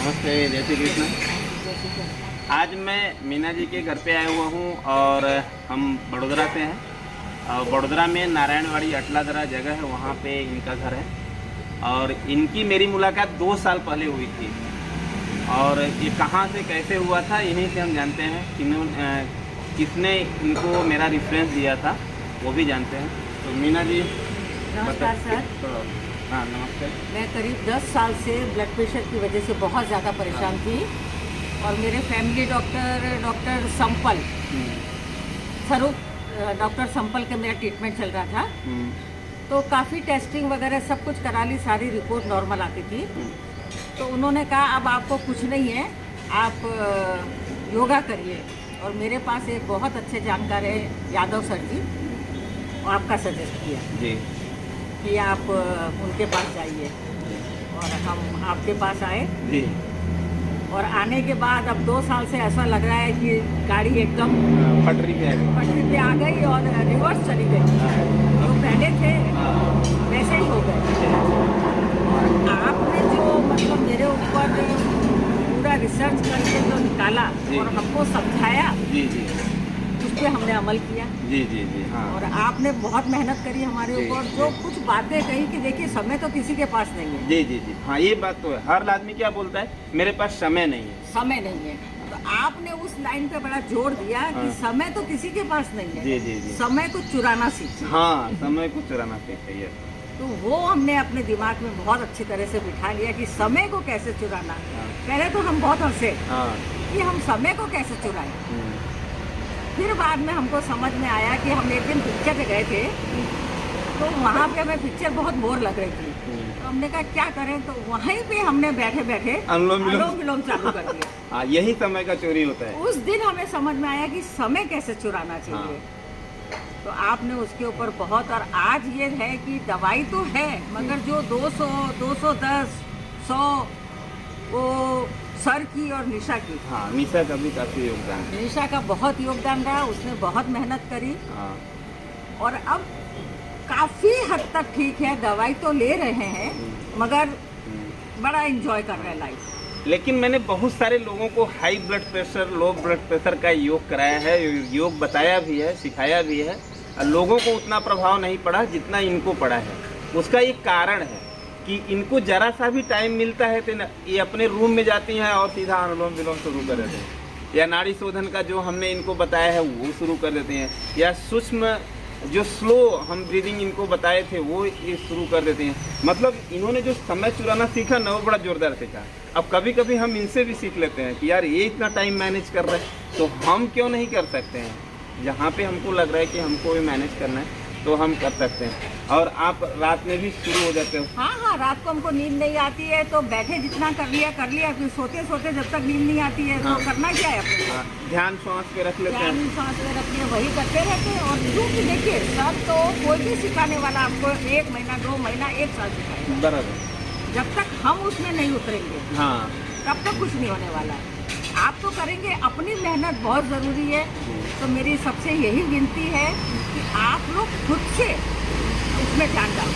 नमस्ते, जय श्री कृष्ण। आज मैं मीना जी के घर पे आया हुआ हूँ और हम बड़ोदरा से हैं और बड़ोदरा में नारायणवाड़ी अटलादरा जगह है, वहाँ पे इनका घर है और इनकी मेरी मुलाकात 2 साल पहले हुई थी और ये कहाँ से कैसे हुआ था यहीं से हम जानते हैं। किसने इनको मेरा रेफरेंस दिया था वो भी जानते हैं। तो मीना जी नमस्कार सर। हाँ नमस्ते। मैं करीब 10 साल से ब्लड प्रेशर की वजह से बहुत ज़्यादा परेशान थी और मेरे फैमिली डॉक्टर संपल स्वरूप डॉक्टर संपल के मेरा ट्रीटमेंट चल रहा था। तो काफ़ी टेस्टिंग वगैरह सब कुछ करा ली, सारी रिपोर्ट नॉर्मल आती थी। तो उन्होंने कहा अब आपको कुछ नहीं है, आप योगा करिए। और मेरे पास एक बहुत अच्छे जानकार है यादव सर जी, और आपका सजेस्ट किया जी कि आप उनके पास जाइए और हम आपके पास आए जी। और आने के बाद अब 2 साल से ऐसा लग रहा है कि गाड़ी एकदम पटरी पे आ गई और रिवर्स चली गई। जो पहले थे वैसे ही हो गए। और आपने जो मतलब मेरे ऊपर पूरा रिसर्च करके जो निकाला और हमको समझाया, जी जी, उस पर हमने अमल किया। जी जी जी। हाँ। और आपने बहुत मेहनत करी हमारे ऊपर, जो कुछ बातें कही कि देखिए समय तो किसी के पास नहीं है। जी जी जी। हाँ ये बात तो है, हर आदमी क्या बोलता है मेरे पास समय नहीं है। समय नहीं है, तो आपने उस लाइन पे बड़ा जोर दिया कि समय तो किसी के पास नहीं है। जी जी जी। समय को चुराना सीखिए। हाँ, समय को चुराना चाहिए। तो वो हमने अपने दिमाग में बहुत अच्छी तरह से बिठा लिया कि समय को कैसे चुराना। पहले तो हम बहुत हंसे कि हम समय को कैसे चुराएं। फिर बाद में हमको समझ में आया कि हम एक दिन पिक्चर पे गए थे, तो वहाँ पे हमें पिक्चर बहुत बोर लग रही थी। तो हमने कहा क्या करें, तो वहीं पे हमने बैठे बैठे अनुलोम विलोम चालू कर दिया। हाँ, यही समय का चोरी होता है। उस दिन हमें समझ में आया कि समय कैसे चुराना चाहिए। तो आपने उसके ऊपर बहुत, और आज ये है कि दवाई तो है मगर जो 200, 210, 100 वो सर की और निशा की। हाँ, निशा का भी काफी योगदान है। निशा का बहुत योगदान रहा, उसने बहुत मेहनत करी। हाँ। और अब काफी हद तक ठीक है, दवाई तो ले रहे हैं मगर बड़ा एंजॉय कर रहे हैं लाइफ। लेकिन मैंने बहुत सारे लोगों को high blood pressure, low blood pressure का योग कराया है, योग बताया भी है, सिखाया भी है, और लोगों को उतना प्रभाव नहीं पड़ा जितना इनको पड़ा है। उसका एक कारण है कि इनको जरा सा भी टाइम मिलता है तो ये अपने रूम में जाती हैं और सीधा अनुलोम विलोम शुरू कर देते हैं, या नाड़ी शोधन का जो हमने इनको बताया है वो शुरू कर देते हैं, या सूक्ष्म जो स्लो हम ब्रीदिंग इनको बताए थे वो ये शुरू कर देते हैं। मतलब इन्होंने जो समय चुराना सीखा ना वो बड़ा जोरदार सीखा। अब कभी कभी हम इनसे भी सीख लेते हैं कि यार ये इतना टाइम मैनेज कर रहे हैं तो हम क्यों नहीं कर सकते हैं। जहाँ पे हमको लग रहा है कि हमको भी मैनेज करना है तो हम कर सकते हैं। और आप रात में भी शुरू हो जाते हो? हाँ, रात को हमको नींद नहीं आती है तो बैठे जितना कर लिया, फिर सोते सोते जब तक नींद नहीं आती है तो करना क्या है अपने। ध्यान सांस पे रख लेते हैं, ध्यान सांस पे रख लिया, वही करते रहते हैं। और क्योंकि देखिए सब तो कोई भी सिखाने वाला आपको 1 महीना, 2 महीना, 1 साल सिखाएगा। बराबर। जब तक हम उसमें नहीं उतरेंगे हाँ, तब तक कुछ नहीं होने वाला है। आप तो करेंगे, अपनी मेहनत बहुत ज़रूरी है। तो मेरी सबसे यही विनती है कि आप लोग खुद से इसमें ध्यान डालो।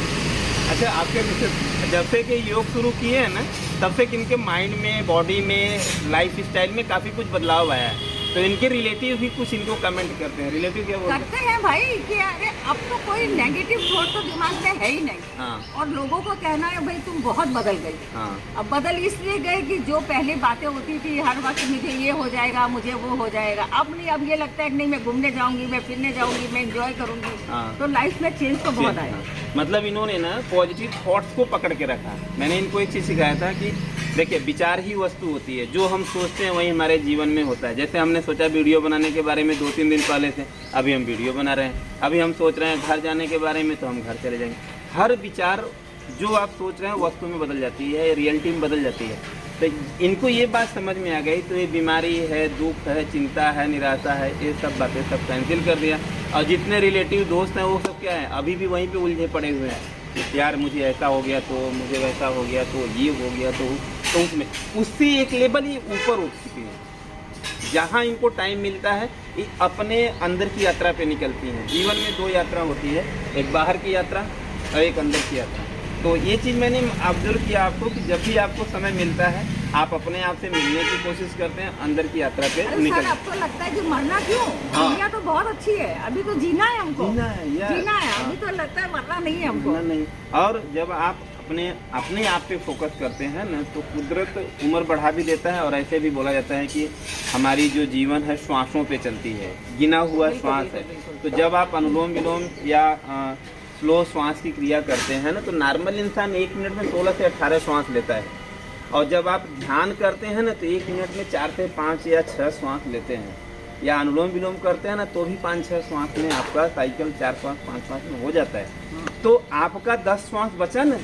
अच्छा, आपके जब से कि योग शुरू किए हैं ना तब से इनके माइंड में, बॉडी में, लाइफ स्टाइल में काफ़ी कुछ बदलाव आया है। तो इनके रिलेटिव भी कुछ इनको कमेंट करते हैं। रिलेटिव क्या बोलते हैं? करते हैं भाई कि अरे अब तो कोई नेगेटिव थॉट तो दिमाग में है ही नहीं। हाँ। और लोगों को कहना है भाई तुम बहुत बदल गई। हाँ। अब बदल इसलिए गए कि जो पहले बातें होती थी हर वक्त मुझे ये हो जाएगा, मुझे वो हो जाएगा, अब नहीं, अब ये लगता है कि नहीं मैं घूमने जाऊंगी, मैं फिरने जाऊंगी, मैं एंजॉय करूंगी। हाँ। तो लाइफ में चेंज तो बहुत आया। मतलब इन्होंने ना पॉजिटिव थॉट्स को पकड़ के रखा। मैंने इनको एक चीज़ सिखाया था कि देखिए विचार ही वस्तु होती है, जो हम सोचते हैं वही हमारे जीवन में होता है। जैसे हमने सोचा वीडियो बनाने के बारे में 2-3 दिन पहले से, अभी हम वीडियो बना रहे हैं। अभी हम सोच रहे हैं घर जाने के बारे में तो हम घर चले जाएंगे। हर विचार जो आप सोच रहे हैं वस्तु में बदल जाती है, रियलिटी में बदल जाती है। तो इनको ये बात समझ में आ गई तो ये बीमारी है, दुख है, चिंता है, निराशा है, ये सब बातें सब कैंसिल कर दिया। और जितने रिलेटिव दोस्त हैं वो सब क्या है, अभी भी वहीं पे उलझे पड़े हुए हैं। यार मुझे ऐसा हो गया तो, मुझे वैसा हो गया तो, ये हो गया तो उसमें उससे एक लेवल ही ऊपर उठ चुकी है। जहाँ इनको टाइम मिलता है ये अपने अंदर की यात्रा पे निकलती हैं। जीवन में 2 यात्रा होती है, एक बाहर की यात्रा और एक अंदर की यात्रा। तो ये चीज़ मैंने ऑब्जर्व किया आपको कि जब भी आपको समय मिलता है आप अपने आप से मिलने की कोशिश करते हैं, अंदर की यात्रा पे अरे निकल। सर, अब तो लगता है कि मरना क्यों, हाँ। दुनिया तो बहुत अच्छी है, अभी तो जीना है हमको, जीना है यार। जीना है, हाँ। अभी तो लगता है मरना नहीं है हमको। नहीं। और जब आप अपने आप पे फोकस करते हैं ना, तो कुदरत उम्र बढ़ा भी देता है। और ऐसे भी बोला जाता है कि हमारी जो जीवन है श्वासों पे चलती है, गिना हुआ बिल्कुल, श्वास है। बिल्कुल। तो जब आप अनुलोम विलोम या स्लो श्वास की क्रिया करते हैं ना, तो नॉर्मल इंसान 1 मिनट में 16 से 18 श्वास लेता है। और जब आप ध्यान करते हैं ना, तो 1 मिनट में 4 से 5 या 6 श्वास लेते हैं। या अनुलोम विलोम करते हैं ना, तो भी 5-6 श्वास में आपका साइकिल 4 श्वास 5 श्वास में हो जाता है। तो आपका 10 श्वास बचा ना।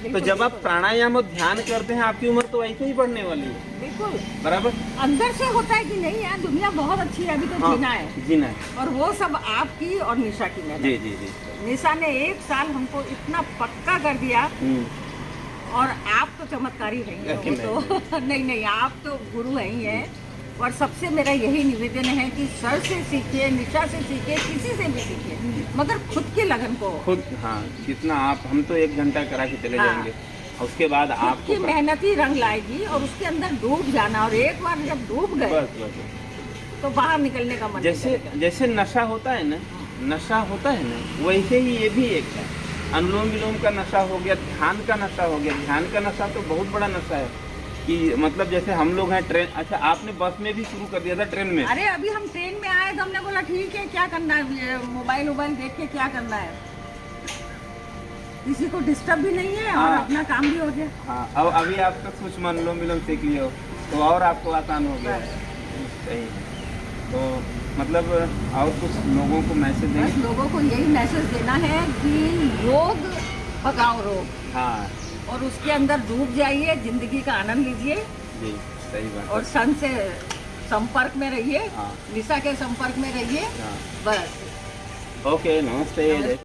तो जब आप प्राणायाम और ध्यान करते हैं, आपकी उम्र तो ऐसे ही बढ़ने वाली है। बिल्कुल बराबर। अंदर से होता है कि नहीं यार, दुनिया बहुत अच्छी है, अभी तो जीना है। जीना है। और वो सब आपकी और निशा की मेहनत। जी जी जी। निशा ने 1 साल हमको इतना पक्का कर दिया। और आप तो चमत्कारी नहीं है, वो तो नहीं, आप तो गुरु हैं ही हैं। और सबसे मेरा यही निवेदन है कि सर से सीखिए, निशा से सीखिए, किसी से भी सीखिए, मगर खुद की लगन को खुद। हाँ, जितना आप, हम तो 1 घंटा करा के चले जाएंगे, उसके बाद आपको की मेहनत ही रंग लाएगी। और उसके अंदर डूब जाना, और एक बार जब डूब गए बस तो बाहर निकलने का मन जैसे नशा होता है ना, वैसे ही ये भी एक है। अनुलोम विलोम का नशा हो गया, ध्यान का नशा हो गया। ध्यान का नशा तो बहुत बड़ा नशा है कि मतलब जैसे हम लोग हैं ट्रेन। अच्छा, आपने बस में भी शुरू कर दिया था, ट्रेन में? अरे अभी हम ट्रेन में आए तो हमने बोला ठीक है, क्या करना है, मोबाइल देख के क्या करना है, किसी को डिस्टर्ब भी नहीं है। हाँ। और अपना काम भी हो गया। हाँ, अब अभी आप तक सूक्ष्म अनुलोम विलोम सीख लिए हो, तो और आपको आसान हो गया। सही है। तो मतलब और कुछ लोगों को मैसेज बस दें? लोगों को यही मैसेज देना है कि योग भगाओ रोग, हाँ और उसके अंदर डूब जाइए, जिंदगी का आनंद लीजिए। जी, सही बात और है। सन से संपर्क में रहिए, हाँ। निशा के संपर्क में रहिए। हाँ। बस। ओके, नमस्ते।